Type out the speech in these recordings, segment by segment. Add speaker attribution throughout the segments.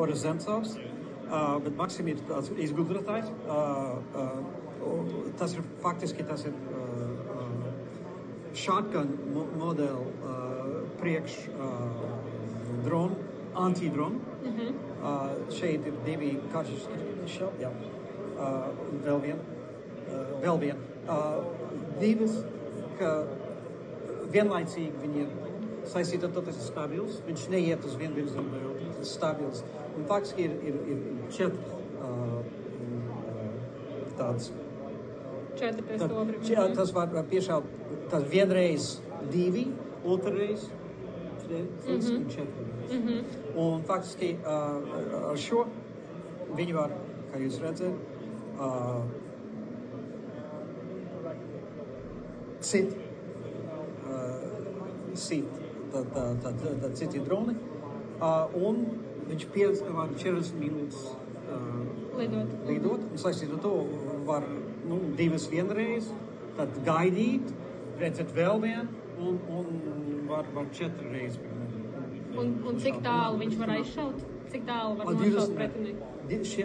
Speaker 1: Boris Zemcovs, bet Maksim ir tāds izgudrotājs. Tas ir faktiski shotgun modeli priekš dronu, antidronu. Šeit ir divi karš, vēl vien. Divas, ka vienlaicīgi viņi ir saistīti ar to, tas ir stabils. Viņš neiet uz vienu virzienu, bet tas ir stabils. Un faktiski ir četri tāds. Tas var piešaut, tas vienreiz divi, otrreiz trīs un četri. Un faktiski ar šo viņi var, kā jūs redzat, sit citi droni, un viņš var 40 minūtes lidot. Un saistīt ar to var divas vienreiz, tad gaidīt, redzēt vēl vienu, un var 4 reizes.
Speaker 2: Un cik tālu viņš var aizšaut? Cik tālu var nošaut pretinieku?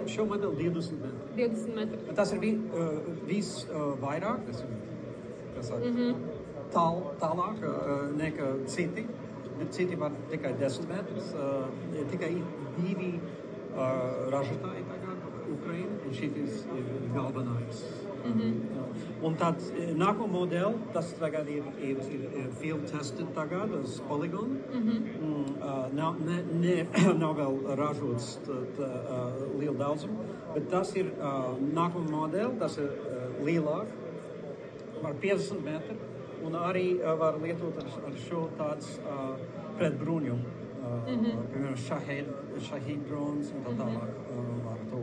Speaker 1: Šo modeli 20 metri.
Speaker 2: 20 metri.
Speaker 1: Tas ir visvairāk, tālāk nekā citi. Citi var tikai 10 metrus. Tikai divi ražotāji tagad Ukraina, un šitis ir galvenais. Un tad nākamo modeli, tas tagad ir field tested tagad uz poligonu. Nav vēl ražots lielu daudzumu, bet tas ir nākamo modeli, tas ir lielāk, var 50 metri, un arī var lietot ar šo tāds pret bruņu. Piemēram, Shahid drones un tā tālāk var to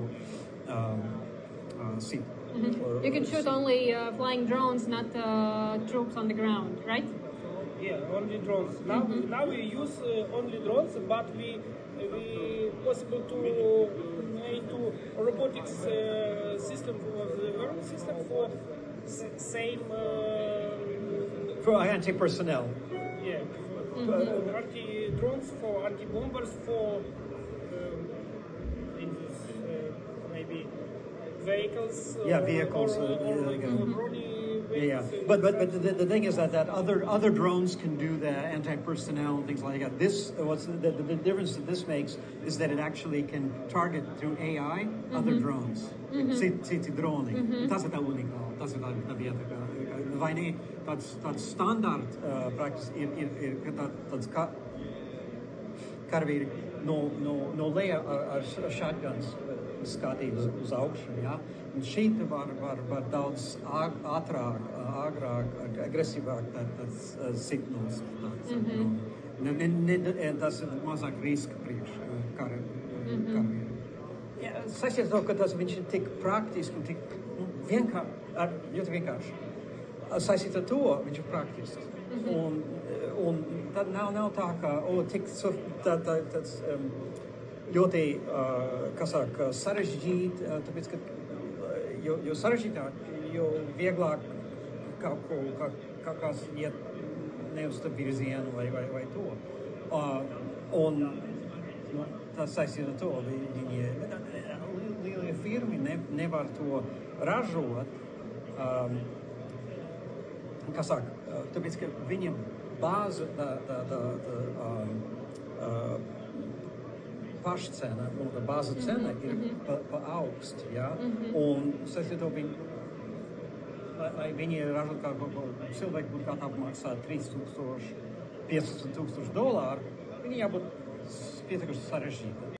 Speaker 1: sit.
Speaker 2: You can shoot only flying drones, not troops on the ground, right?
Speaker 3: Yeah, only drones. Now we use only drones, but we possible to make robotics system of the world system for same
Speaker 1: for anti-personnel.
Speaker 3: Yeah, anti-drones, for anti-bombers, for maybe vehicles.
Speaker 1: Vehicles. But the thing is that other drones can do the anti-personnel and things like that. The difference that this makes is that it actually can target through AI other drones. Citi droni. Tas ir tā unikāli. Tas ir tā vieta, vai ne tāds standarts praktis ir tāds karavīri no leja ar shotguns skatīt uz augšu, ja? Un šeit var daudz ātrāk, agresīvāk tāds signāls. Tas ir mazāk riska priekš karavīri. Saistīt to, ka viņš ir tik praktiski un tik ļoti vienkārši. Saistīt ar to viņš ir praktisks. Un tad nav tā, ka tāds ļoti, sarežģīt, tāpēc, ka jo sarežģītāk, jo vieglāk kaut kas iet ne uz tā virzienu vai to. Un tas saistīt ar to, lielie firmi nevar to ražot, tāpēc, ka viņiem bāze pašcena, un tā bāza cena ir pa augst, ja? Un saistīt to lai viņi ražot kā cilvēki būtu gatavi maksāt $3,000, $15,000, viņi jābūt pietiekuši sarežģīti.